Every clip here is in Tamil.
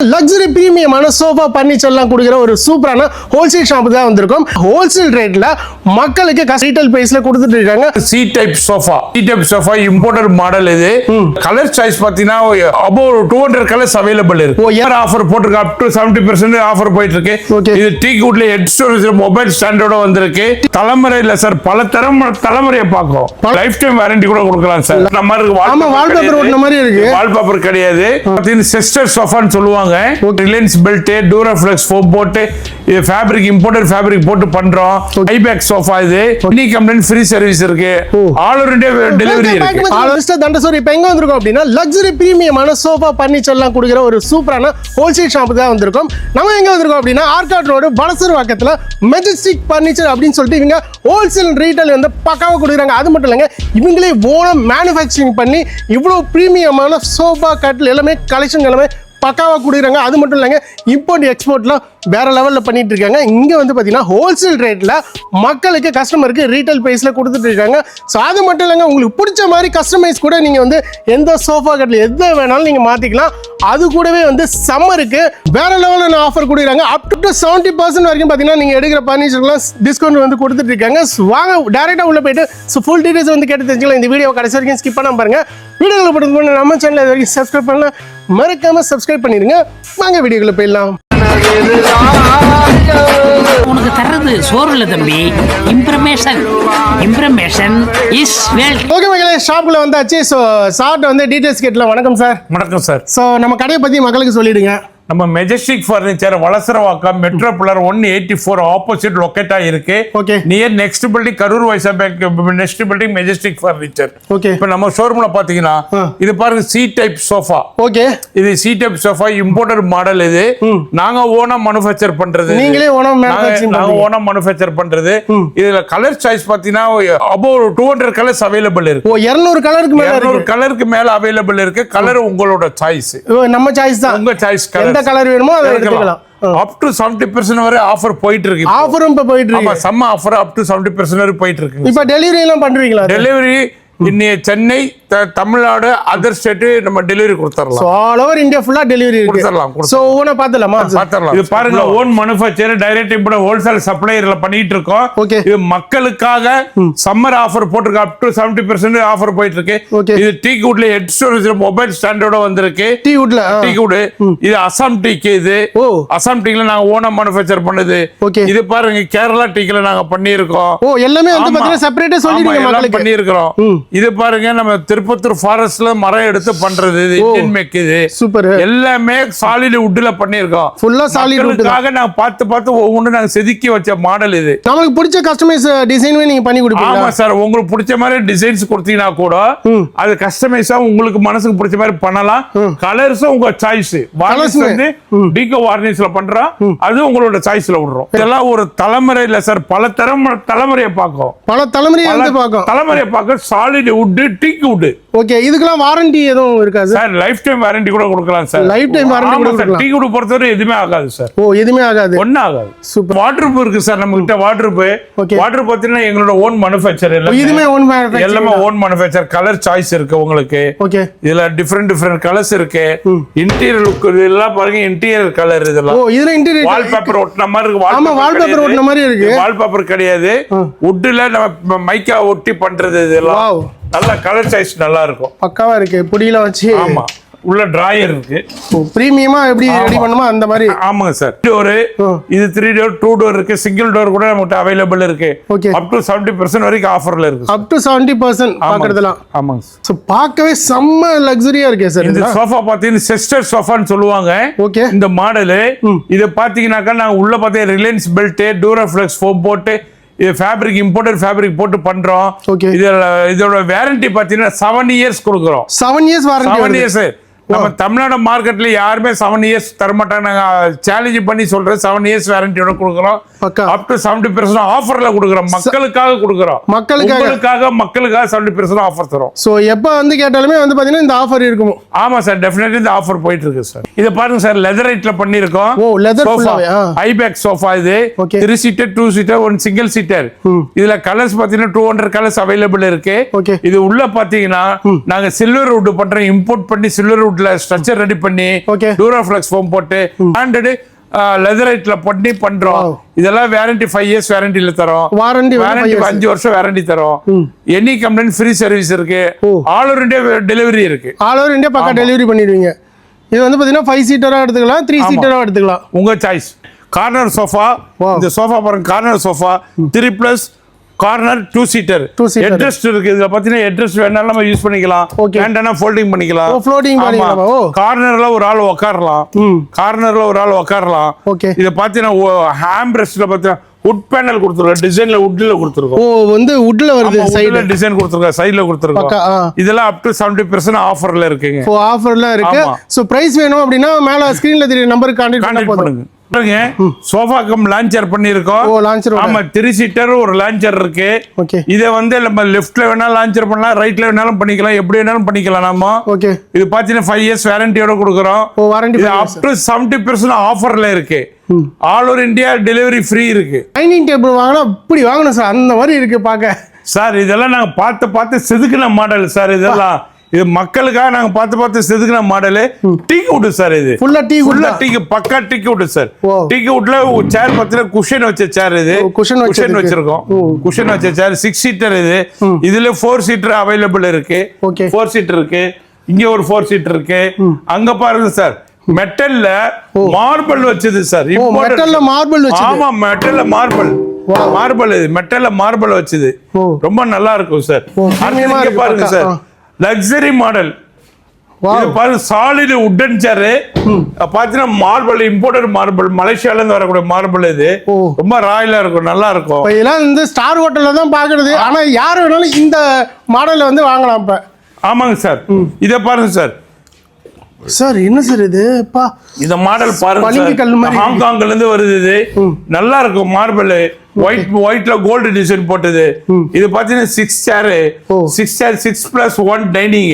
லக்ஸரி பிரீமியமான சோஃபா பர்னிச்சர்லாம் கொடுக்குற ஒரு சூப்பரான ஹோல்சேல் ஷாப் தான் வந்திருக்கும். ஹோல்சேல் ரேட்ல மக்களுக்கு ரீட்டைல் பிரைஸ்ல கொடுத்துட்டு இருக்காங்க. C type sofa imported model. இது கலர் சாய்ஸ் பாத்தீங்கன்னா above 200 கலர்ஸ் அவைலபிள் இருக்கு. ஆஃபர் போட்டுருக்கு, அப் டு 70% ஆஃபர் போயிட்டு இருக்கு. இது டீக் வுட்ல ஹெட் ஸ்டோரேஜ் மொபைல் ஸ்டாண்டோட வந்திருக்கு. தலைமுறை இல்ல சார், பல தலைமுறையை பார்க்கும். லைஃப் டைம் வாரண்டி கூட கொடுக்கலாம் சார். நம்ம வால்பேப்பர் ஓட்டுன மாதிரி இருக்கு. வால்பேப்பர் கிடையாது. சிஸ்டர் சோஃபான்னு சொல்லுவாங்க. ரிலையன்ஸ் பெல்ட், டூராஃப்ளெக்ஸ் ஃபோம் போட்டு இது ஃபேப்ரிக் இம்போர்ட்டட் ஃபேப்ரிக் போட்டு பண்றோம். ஹைபேக் சோஃபா. இது எனி கம்ப்ளைண்ட் ஃப்ரீ சர்வீஸ் இருக்கு. ஆல் ஓவர் இந்தியா டெலிவரி இருக்கு. தண்டசோரி இப்ப எங்க வந்திருக்கோம் அப்படின்னா லக்ஸரி பிரீமியமான சோஃபா பர்னிச்சர்லாம் கொடுக்குற ஒரு சூப்பரான ஹோல்சேல் ஷாப் தான் வந்திருக்கும். நம்ம எங்க வந்திருக்கோம் அப்படின்னா ஆர்காட் ரோடு வடசர் வாக்கத்துல மெஜஸ்டிக் பர்னிச்சர் அப்படின்னு சொல்லிட்டு இவங்க ஹோல்சேல் ரீட்டைல் வந்து பக்காவா கொடுக்குறாங்க. அது மட்டும் இல்லைங்க, இவங்களே ஓனம் மேனுஃபேக்சரிங் பண்ணி இவ்வளவு பிரீமியமான சோஃபா கட்டில் எல்லாமே கலெக்ஷன் எல்லாமே பக்காவா கொடுக்குறாங்க. அது மட்டும் இல்லைங்க, இம்போர்ட் எக்ஸ்போர்ட்லாம் வேற லெவலில் பண்ணிட்டு இருக்காங்க. இங்க வந்து பார்த்தீங்கன்னா ஹோல்சேல் ரேட்ல மக்களுக்கு கஸ்டமருக்கு ரீட்டைல் பிரைஸ்ல கொடுத்துட்டு இருக்காங்க. ஸோ அது மட்டும் இல்லைங்க, உங்களுக்கு பிடிச்ச மாதிரி கஸ்டமைஸ் கூட நீங்க வந்து எந்த சோஃபா கட்டில் எது வேணாலும் நீங்க மாத்திக்கலாம். அது கூடவே வந்து சம்மருக்கு வேற லெவலில் ஆஃபர் கொடுக்குறாங்க. அப் டு 70% வரைக்கும் பார்த்தீங்கன்னா நீங்க எடுக்கிற பர்னிச்சர்லாம் டிஸ்கவுண்ட் வந்து கொடுத்துட்டு இருக்காங்க. வாங்க டைரக்டா உள்ள போயிட்டு ஃபுல் டீடைல்ஸ் வந்து கேட்டு தெரிஞ்சுக்கலாம். இந்த வீடியோ கடைசி வரைக்கும் ஸ்கிப் பண்ணாம பாருங்க. வீடியோவில் போட்டு நம்ம சேனல் இது வரைக்கும் சப்ஸ்கிரைப் பண்ணலாம், மறக்காம சப்ஸ்கிரைப் பண்ணிடுங்க. வாங்க வீடியோக்குள்ள போயிடலாம். உனக்கு தர்றது சோறு இல்ல தம்பி, இம்ப்ரமேஷன் இஸ் வெல்த். ஓகே மக்களே, ஷாப்ல வந்தாச்சு. ஸோ சார்ட் வந்து டீடைல்ஸ் கேட்டலாம். வணக்கம் சார். வணக்கம் சார். ஸோ நம்ம கடையை பத்தி மக்களுக்கு சொல்லிடுங்க. நம்ம Majestic Furniture Valasaravakkam metro pillar 184 opposite locate ஆயிருக்கு. Okay. Near next building Karur Vysya Bank next building Majestic Furniture. Okay. இப்போ நம்ம ஷோரூம்ல பாத்தீங்கன்னா இது பாருங்க, சி டைப் சோஃபா. ஓகே. இது C type sofa imported model. இது நாங்க ஓனா மேனுஃபேக்சர் பண்றது. நீங்களே ஓனா மேனுஃபேக்சர் பண்றது. இதுல கலர் சாய்ஸ் பாத்தீங்கன்னா above 200 கலர்ஸ் அவைலபிள் இருக்கு. 200 கலருக்கு மேல 200 கலருக்கு மேல அவைலபிள் இருக்கு. கலர் உங்களோட சாய்ஸ், நம்ம சாய்ஸ் தான். உங்க சாய்ஸ். எந்த கலர் வேணுமோ அதை எடுத்துக்கலாம். அப் டு 70% வரை ஆஃபர் போயிட்டு இருக்கு. ஆஃபரும் இப்ப போயிட்டு இருக்கு. ஆமா, செம்ம ஆஃபர் அப் டு 70% வரை போயிட்டு இருக்கு. இப்ப டெலிவரி எல்லாம் பண்றீங்களா? டெலிவரி இன்னைய சென்னை, தமிழ்நாடு, அதர் ஸ்டேட் நம்ம டெலிவரி கொடுத்துறலாம். ஆல் ஓவர் இந்தியா ஃபுல்லா டெலிவரி கொடுத்துறலாம். சோ ஓனா பாத்தலாமா? பாத்தறலாம். இது பாருங்க, own manufacture direct import wholesale சப்ளையர்ல பண்ணிட்டு இருக்கோம். ஓகே. இது மக்களுக்காக சம்மர் ஆஃபர் போட்டுருக்கு. அப் டு 70% ஆஃபர் போயிட்டு இருக்கு. இது டீக் வுட்ல ஹெட் ஸ்டோரேஜ் மொபைல் ஸ்டாண்டோட வந்திருக்கு. டீக் வுட் இது அசாம் டீக். இது அசாம் டீக்ல நாங்க ஓனா மேனுஃபேக்சர் பண்ணது. இது பாருங்க, கேரளா டீக்ல நாங்க பண்ணியிருக்கோம். எல்லாமே வந்து பாத்தீங்கன்னா செப்பரேட்டா சொல்லிடுங்க மக்களுக்கு. பண்ணியிருக்கிறோம். இது பாருங்க, நம்ம திருப்பத்தூர் ஃபாரஸ்ட்ல மரம் எடுத்து பண்றது. இது இந்தியன் மேக். இது சூப்பர். எல்லாமே சாலிட் வுட்ல பண்ணியிருக்கோம். ஃபுல்லா சாலிட் வுட்காக நான் பார்த்து ஒவ்வொன்று நாங்க செதுக்கி வச்ச மாடல். இது நமக்கு பிடிச்ச கஸ்டமைஸ் டிசைன்வே நீங்க பண்ணி கொடுப்பீங்க. ஆமா சார், உங்களுக்கு பிடிச்ச மாதிரி டிசைன்ஸ் கொடுத்தீங்கன்னா கூட அது கஸ்டமைஸா உங்களுக்கு மனசுக்கு பிடிச்ச மாதிரி பண்ணலாம். கலர்ஸும் உங்க சாய்ஸ். வார்னிஷ் வந்து டீகோ வார்னிஷ்ல பண்றோம், அது உங்களோட சாய்ஸ்ல விடுறோம். இதெல்லாம் ஒரு தலைமுறை இல்ல சார், பல தலைமுறையை பார்க்கும். பல தலைமுறையை பார்க்க சாலிட் வுட், டீக் வுட். ஓகே. இதுக்கெல்லாம் வாரண்டி எதுவும் இருக்காது சார்? லைஃப் டைம் வாரண்டி கூட கொடுக்கலாம் சார். லைஃப் டைம் வாரண்டி கூட கொடுக்கலாம். டீக் வுட் பொறுத்தவரை எதுவுமே ஆகாது சார். எதுவுமே ஆகாது, ஒண்ணு ஆகாது. சூப்பர். வாட்டர்ப்ரூஃப் இருக்கு சார் நம்ம கிட்ட. வாட்டர்ப்ரூஃப் பாத்தீங்கன்னா எங்களோட ஓன் மேனுஃபேக்சர். எல்லாமே ஓன் மேனுஃபேக்சர். கலர் சாய்ஸ் இருக்கு உங்களுக்கு. ஓகே. இதுல டிஃபரெண்ட் கலர்ஸ் இருக்கு. இன்டீரியர் லுக் இதெல்லாம் பாருங்க, இன்டீரியர் கலர். இதெல்லாம் இதுல இன்டீரியர் வால்பேப்பர் ஒட்டின மாதிரி இருக்கு. ஆமா, வால்பேப்பர் ஒட்டின மாதிரி இருக்கு. வால்பேப்பர் கிடையாது, வுட்ல நம்ம மைக்கா ஒட்டி பண்றது. இதெல்லாம் நல்ல கலர் சாய்ஸ் நல்லா இருக்கும். பக்காவா இருக்கு. புடியில வச்சு. ஆமா, உள்ள டிராயர் இருக்கு. பிரீமியமா எப்படி ரெடி பண்ணுமா அந்த மாதிரி. ஆமாங்க சார். டோர் இது 3 டோர் 2 டோர் இருக்கு. சிங்கிள் டோர் கூட நமக்கு அவைலபிள் இருக்கு. ஓகே. அப் டு 70% வரைக்கும் ஆஃபர்ல இருக்கு. Up to 70% பாக்குறதெல்லாம். ஆமாங்க. சோ பார்க்கவே செம்ம லக்ஸரியா இருக்கு சார். இந்த சோஃபா பாத்தீங்கன்னா சிஸ்டர் சோஃபான்னு சொல்லுவாங்க. ஓகே. இந்த மாடல் இது பாத்தீங்கன்னாக்கா நாங்க உள்ள பாத்தீங்கன்னா ரிலையன்ஸ் பெல்ட், டூராஃப்ளெக்ஸ் ஃபோம் போட்டு இது ஃபேப்ரிக் இம்போர்ட்டட் ஃபேப்ரிக் போட்டு பண்றோம். இதோட வாரண்டி பாத்தீங்கன்னா 7 இயர்ஸ் கொடுக்குறோம். 7 இயர்ஸ் வாரண்டி. 7 இயர்ஸ். நம்ம தமிழ்நாடு மார்க்கெட்ல யாருமே 7 இயர்ஸ் தரமாட்டாங்க. நாங்க சேலஞ்ச் பண்ணி சொல்றோம். 7 இயர்ஸ் வாரண்டியோட கொடுக்குறோம். அப் டு 70% ஆஃபர்ல கொடுக்குறோம். மக்களுக்காக 70% ஆஃபர் தரோம். சோ எப்ப வந்து கேட்டாலுமே வந்து பாத்தீங்கன்னா இந்த ஆஃபர் இருக்கும். ஆமா சார், டெஃபினெட்லி இந்த ஆஃபர் போயிட்டு இருக்கு சார். இத பாருங்க சார், லெதரைட்ல பண்ணிருக்கோம். Leather ஹைபேக் sofa. இது 3 சீட்டர், 2 சீட்டர், 1 சிங்கிள் சீட்டர். இதுல கலர்ஸ் பாத்தீங்கன்னா 200 கலர்ஸ் அவைலபிள் இருக்கு. இது உள்ள பாத்தீங்கன்னா நாங்க சில்வர் வுட் பண்றோம். இம்போர்ட் பண்ணி சில்வர் வுட் வுட்ல ஸ்ட்ரக்சர் ரெடி பண்ணி Okay. டூராஃப்ளெக்ஸ் ஃபோம் போட்டு ஹேண்டட் லெதரைட்ல பண்ணி பண்றோம். இதெல்லாம் வாரண்டி 5 இயர்ஸ் வாரண்டில தரோம். வாரண்டி 5 வருஷம் வாரண்டி தரோம். எனி கம்ப்ளைண்ட் ஃப்ரீ சர்வீஸ் இருக்கு. ஆல் ஓவர் இந்தியா டெலிவரி இருக்கு. ஆல் ஓவர் இந்தியா பக்கா டெலிவரி பண்ணிடுவீங்க. இது வந்து பாத்தீங்கன்னா 5 சீட்டரா எடுத்துக்கலாம், 3 சீட்டரா எடுத்துக்கலாம். உங்க சாய்ஸ். கார்னர் சோஃபா, இந்த சோஃபா பாருங்க, corner sofa 3+ corner 2 seater. Headrest இருக்கு. இதுல பாத்தீங்கன்னா ஹெட்ரெஸ்ட் வேணாலும் நம்ம யூஸ் பண்ணிக்கலாம். வேண்டாம்னா ஃபோல்டிங் பண்ணிக்கலாம். ஃப்ளோட்டிங் பண்ணிக்கலாம். ஓ, கார்னர்ல ஒரு ஆள் உட்காரலாம். கார்னர்ல ஒரு ஆள் உட்காரலாம். ஓகே. இத பாத்தீங்கன்னா ஹேம் ரெஸ்ட்ல பாத்தீங்கன்னா வுட் பேனல் கொடுத்துருக்கோம். டிசைன்ல வுட்ல கொடுத்துருக்கோம். ஓ, வந்து வுட்ல வருது. சைடுல டிசைன் கொடுத்துருக்கோம், சைடுல கொடுத்துருக்கோம். இதெல்லாம் அப் டு 70% ஆஃபர்ல இருக்குங்க. ஓ, ஆஃபர்ல இருக்கு. சோ பிரைஸ் வேணும் அப்படினா மேல ஸ்கிரீன்ல தெரிய நம்பருக்கு கான்டாக்ட் பண்ணுங்க. சோஃபா கம் லான்ச்சர் பண்ணிருக்கோம். ஓ, லான்ச்சர். ஆமா, 3 சீட்டர் ஒரு லான்ச்சர் இருக்கு. ஓகே. இத வந்து நம்ம லெஃப்ட்ல வேணாலும் லான்ச்சர் பண்ணலாம், ரைட்ல வேணாலும் பண்ணிக்கலாம், எப்படி வேணாலும் பண்ணிக்கலாம் நாம. ஓகே. இது பாத்தீங்கன்னா 5 இயர்ஸ் வாரண்டியோட கொடுக்குறோம். ஓ, வாரண்டி. இது அப் டு 70% ஆஃபர்ல இருக்கு. All over India delivery free இருக்கு. டைனிங் டேபிள் வாங்கினா இப்படி வாங்கணும் சார், அந்த மாதிரி இருக்கு பாக்க. சார் இதெல்லாம் நாங்க பார்த்து செதுக்கின மாடல் சார். இதெல்லாம் இது மக்களுக்காக நாங்க பார்த்து செதுக்கின மாடல். டீக் wood sir. இது ஃபுல்லா டீக் வுட். டீக் பக்கா டீக் வுட் சார். டீக் வுட்ல சேர் பத்தின குஷன் வச்ச சேர். இது குஷன் வச்சிருக்கோம். குஷன் வச்ச சேர் 6 சீட்டர். இதுல 4 சீட்டர் அவைலபிள் இருக்கு. 4 சீட்டர் இருக்கு. இங்க ஒரு 4 சீட்டர் இருக்கு. அங்க பாருங்க சார், மெட்டல்ல மார்பிள் வச்சது சார். மெட்டல்ல மார்பிள் வச்சது. ஆமா, மெட்டல்ல மார்பிள். மார்பிள் இது மெட்டல்ல மார்பிள் வச்சது. ரொம்ப நல்லா இருக்கும் சார். அடுத்து பாருங்க சார், லக்ஸரி மாடல். இது பாருங்க, சாலிட் வுட்டன் சேர். பாத்தீங்கன்னா மார்பிள், இம்போர்ட்டட் மார்பிள், மலேசியால இருந்து வரக்கூடிய மார்பிள். இது ரொம்ப ராயலா இருக்கும், நல்லா இருக்கும். இதெல்லாம் இந்த ஸ்டார் ஹோட்டல்ல தான் பாக்குறது. ஆனா யார் வேணாலும் இந்த மாடல்ல வந்து வாங்கலாம் இப்ப. ஆமாங்க சார். இத பாருங்க சார். சார் என்ன சார் இது? பா, இந்த மாடல் பாருங்க, ஹாங்காங்ல இருந்து வருது. இது நல்லா இருக்கும் மார்பிள். ஒயிட்ல கோல்டு டிசைன் போட்டது. இது பாத்தீங்கன்னா 6 சேர், 6+1 டைனிங்.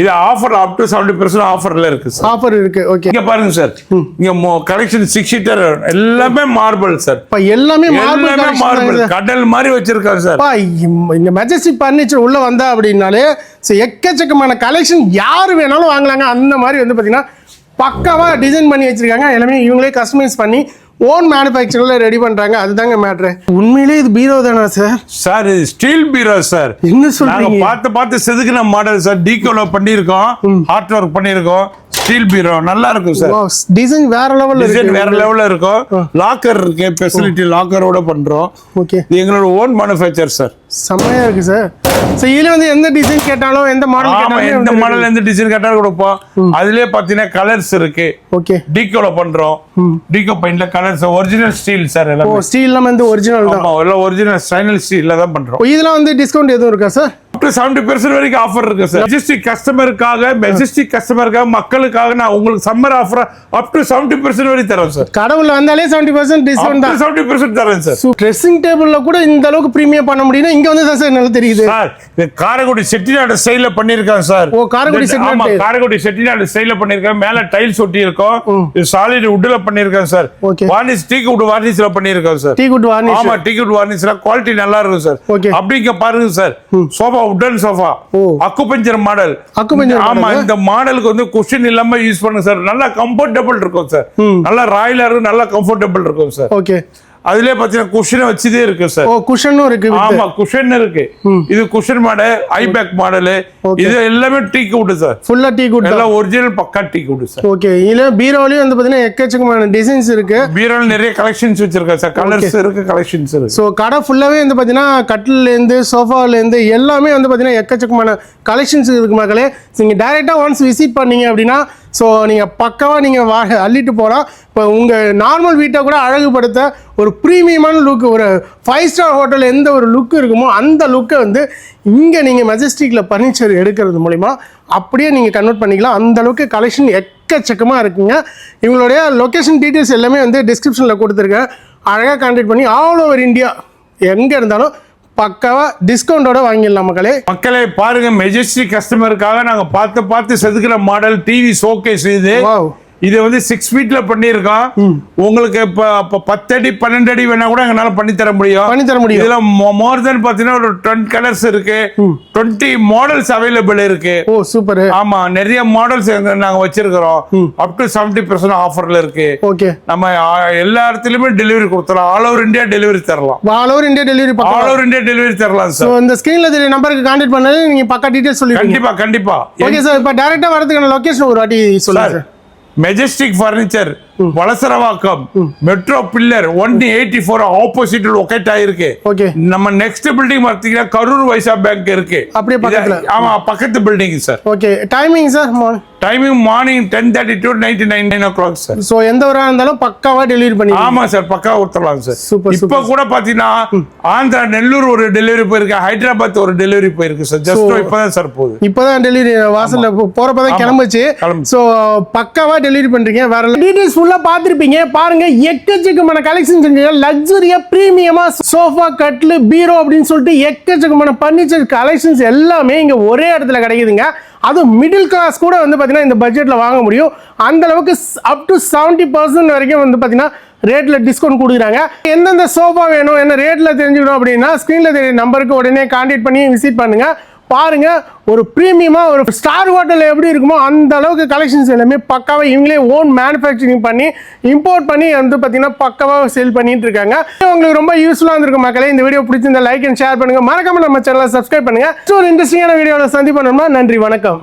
இது ஆஃபர் அப் டு 70% ஆஃபர்ல இருக்கு சார். ஆஃபர் இருக்கு. ஓகே. இங்க பாருங்க சார், இங்க கலெக்ஷன் 6 சீட்டர் எல்லாமே மார்பிள் சார். எல்லாமே மார்பிள் கடல் மாதிரி வச்சிருக்காங்க சார். இந்த மெஜஸ்டிக் பர்னிச்சர் உள்ள வந்தா அப்படின்னாலே எக்கச்சக்கமான கலெக்ஷன் யாரு வேணாலும் வாங்கலாங்க. அந்த மாதிரி வந்து பாத்தீங்கன்னா பக்காவா டிசைன் பண்ணி வச்சிருக்காங்க. எல்லாமே இவங்களே கஸ்டமைஸ் பண்ணி ஓன் மேனுஃபேக்சர்ல ரெடி பண்றாங்க. அதுதாங்க மேட்ரு. உண்மையிலே இது பீரோ தானா சார்? சார் இது ஸ்டீல் பீரோ சார். என்ன சொல்றீங்க? நாங்க பார்த்து செதுக்கின மாடல் சார். டீகோல பண்ணிருக்கோம், ஹார்ட் ஒர்க் பண்ணிருக்கோம். ஸ்டீல் பீரோ நல்லா இருக்கும் சார். டிசைன் வேற லெவல்ல இருக்கு. டிசைன் வேற லெவல்ல இருக்கும். லாக்கர் இருக்கு, ஃபெசிலிட்டி லாக்கரோட பண்றோம். ஓகே. இது எங்களோட ஓன் மேனுஃபேக்சர் சார். செமையா இருக்கு சார். சோ இதுல வந்து எந்த டிசைன் கேட்டாலும், எந்த மாடல் கேட்டாலும், எந்த மாடல் எந்த டிசைன் கேட்டாலும் கொடுப்போம். அதுலயே பாத்தீங்கன்னா கலர்ஸ் இருக்கு. ஓகே. டீகோல பண்றோம். டீகோ பெயிண்ட்ல கலர்ஸ் ஒரிஜினல் ஸ்டீல் சார். எல்லாம் ஓ, ஸ்டீல்ல வந்து ஒரிஜினல் தான். ஆமா, எல்லாம் ஒரிஜினல் ஸ்டைனல் ஸ்டீல்ல தான் பண்றோம். இதெல்லாம் வந்து டிஸ்கவுண்ட் எதுவும் இருக்கா சார்? up to 70% வரைக்கும் ஆஃபர் இருக்கு சார். மெஜஸ்டிக் கஸ்டமருக்காக மக்களுக்காக நான் உங்களுக்கு சம்மர் ஆஃபர் அப் டு 70% வரை தரேன் சார். கடவுள் வந்தாலே 70% டிஸ்கவுண்ட் தான். 70% தரேன் சார். ட்ரெஸ்ஸிங் டேபிள்ல கூட இந்த அளவுக்கு பிரீமியம் பண்ண முடியும்னா இங்க வந்து தான் சார் நல்லா தெரியுது சார். இது காரைக்குடி செட்டிநாடு ஸ்டைல்ல பண்ணிருக்காங்க சார். ஓ, காரைக்குடி செட்டிநாடு. ஆமா, காரைக்குடி செட்டிநாடு ஸ்டைல்ல பண்ணிருக்காங்க. மேல டைல்ஸ் ஒட்டி இருக்கும். இது சாலிட் வுட்ல பண்ணிருக்காங்க சார். வார்னிஷ் டீக் வுட் வார்னிஷ்ல பண்ணிருக்காங்க சார். டீக் would varnish. ஆமா, டீக் வுட் வார்னிஷ்ல குவாலிட்டி நல்லா இருக்கும் சார். அப்படிங்க பாருங்க சார், சோஃபா வுடன் சோஃபா அக்குபஞ்சர் மாடல். ஆமா, இந்த மாடலுக்கு வந்து குஷன் இல்லாம யூஸ் பண்ணுங்க சார். நல்லா கம்ஃபர்டபிள் இருக்கும் சார். நல்லா ராயலா இருக்கும், நல்லா கம்ஃபர்டபிள் இருக்கும் சார். ஓகே. அதுலயே பாத்தீங்கன்னா குஷன் வச்சதே இருக்கு சார். ஓ, குஷனும் இருக்கு. ஆமா, குஷன் இருக்கு. இது குஷன் மாடல், ஐபேக் மாடல். இது எல்லாமே டீக் வுட் சார். ஃபுல்லா டீக் வுட். எல்லாம் ஒரிஜினல் பக்கா டீக் வுட் சார். ஓகே. இதுல பீரோலயும் வந்து பாத்தீங்கன்னா எக்கச்சக்கமான டிசைன்ஸ் இருக்கு. பீரோல நிறைய கலெக்ஷன்ஸ் வச்சிருக்காங்க சார். கலர்ஸ் இருக்கு, கலெக்ஷன்ஸ் இருக்கு. சோ கடை ஃபுல்லாவே வந்து பாத்தீங்கன்னா கட்டில்ல இருந்து சோஃபால இருந்து எல்லாமே வந்து பாத்தீங்கன்னா எக்கச்சக்கமான கலெக்ஷன்ஸ் இருக்கு மக்களே. நீங்க டைரக்டா ஒன்ஸ் விசிட் பண்ணீங்க அப்படின்னா ஸோ நீங்கள் பக்காவாக நீங்கள் அள்ளிட்டு போகலாம். இப்போ உங்கள் நார்மல் வீட்டை கூட அழகுபடுத்த ஒரு ப்ரீமியமான லுக், ஒரு 5 ஸ்டார் ஹோட்டல் எந்த ஒரு லுக் இருக்குமோ அந்த லுக்கை வந்து இங்கே நீங்கள் மெஜஸ்டிக்கில் ஃபர்னிச்சர் எடுக்கிறது மூலிமா அப்படியே நீங்கள் கன்வெர்ட் பண்ணிக்கலாம். அந்த அளவுக்கு கலெக்ஷன் எக்கச்சக்கமாக இருக்குங்க. இவங்களுடைய லொக்கேஷன் டீட்டெயில்ஸ் எல்லாமே வந்து டிஸ்கிரிப்ஷனில் கொடுத்துருக்கேன். அழகாக கான்டாக்ட் பண்ணி ஆல் ஓவர் இந்தியா எங்கே இருந்தாலும் பக்காவா டிஸ்கவுண்டோட வாங்கிடலாம் மக்களே பாருங்க, மெஜஸ்டிக் கஸ்டமருக்காக நாங்க பார்த்து செதுக்கிற மாடல் டிவி ஷோகேஸ். இது இது வந்து 6 ஃபீட்ல பண்ணியிருக்கோம். உங்களுக்கு இப்ப 10 அடி 12 அடி வேணா கூட எங்களால பண்ணி தர முடியும். இதுல மோர் தென் பாத்தீங்கன்னா ஒரு 20 கலர்ஸ் இருக்கு, 20 மாடல்ஸ் அவைலபிள் இருக்கு. ஓ சூப்பர். ஆமா, நிறைய மாடல்ஸ் நாங்க வச்சிருக்கிறோம். அப் டு 70% ஆஃபர்ல இருக்கு. ஓகே, நம்ம எல்லா இடத்துலயுமே டெலிவரி கொடுத்துறோம். ஆல் ஓவர் இந்தியா டெலிவரி தரலாம். ஆல் ஓவர் இந்தியா டெலிவரி தரலாம் சார். இந்த ஸ்கிரீன்ல தெரிய நம்பருக்கு கான்டாக்ட் பண்ணாலே நீங்க பக்கா டீடைல்ஸ் சொல்லுவீங்க. கண்டிப்பா. ஓகே சார், இப்போ டைரக்டா வரதுக்கான லொகேஷன் ஒரு வாட்டி சொல்லுங்க sir. Majestic furniture Valasaravakkam metro pillar 184 opposite locate ஆயிருக்கு. ஓகே, நம்ம நெக்ஸ்ட் பில்டிங் பார்த்தீங்கன்னா கரூர் வைசா பேங்க் இருக்கு. அப்படியே பக்கத்துல. ஆமா, பக்கத்து building sir. Okay, timing sir? Timing morning 10:30 to 9 o'clock sir. So எந்த ஊரா இருந்தாலும் பக்காவா டெலிவரி பண்ணி. ஆமா சார், பக்காவா கொடுத்துடலாம் சார். சூப்பர். இப்போ கூட பாத்தீங்கன்னா ஆந்திரா நெல்லூர் ஒரு டெலிவரி போயிருக்கு, ஹைதராபாத் ஒரு டெலிவரி போயிருக்கு சார். ஜஸ்ட் இப்பதான் சார் போகுது. இப்பதான் டெலிவரி வாசல்ல போறப்பதான் கிளம்புச்சு. சோ பக்காவா டெலிவரி பண்றீங்க. வேற டீடைல்ஸ் ஃபுல்லா பாத்திருப்பீங்க. பாருங்க, எக்கச்சக்கமான கலெக்ஷன்ஸ் இருக்கு. லக்ஸரியா பிரீமியமா சோஃபா, கட்லு, பீரோ அப்படின்னு சொல்லிட்டு எக்கச்சக்கமான பர்னிச்சர் கலெக்ஷன்ஸ் எல்லாமே இங்க ஒரே இடத்துல கிடைக்குதுங்க. அதுவும் மிடில் கிளாஸ் கூட வந்து பார்த்தீங்கன்னா இந்த பட்ஜெட்டில் வாங்க முடியும். அந்த அளவுக்கு அப் டு 70% வரைக்கும் வந்து பார்த்தீங்கன்னா ரேட்டில் டிஸ்கவுண்ட் கொடுக்குறாங்க. எந்தெந்த சோஃபா வேணும், என்ன ரேட்டில் தெரிஞ்சுக்கணும் அப்படின்னா ஸ்க்ரீனில் தெரிய நம்பருக்கு உடனே கான்டாக்ட் பண்ணி விசிட் பண்ணுங்க. பாருங்க, ஒரு பிரீமியமா ஒரு ஸ்டார் ஹோட்டல் எப்படி இருக்குமோ அந்த அளவுக்கு கலெக்ஷன்ஸ் எல்லாமே பக்காவா இவங்களே ஓன் மேனுஃபேக்சரிங் பண்ணி இம்போர்ட் பண்ணி வந்து பார்த்தீங்கன்னா பக்காவா சேல் பண்ணிட்டு இருக்காங்க. உங்களுக்கு ரொம்ப யூஸ்ஃபுல்லாக இருந்திருக்கும் மக்களே. இந்த வீடியோ பிடிச்சிருந்தா லைக் அண்ட் ஷேர் பண்ணுங்க. மறக்காம நம்ம சேனலை சப்ஸ்கிரைப் பண்ணுங்க. ஒரு இன்ட்ரெஸ்டிங்கான வீடியோவில் சந்திப்போம். நன்றி, வணக்கம்.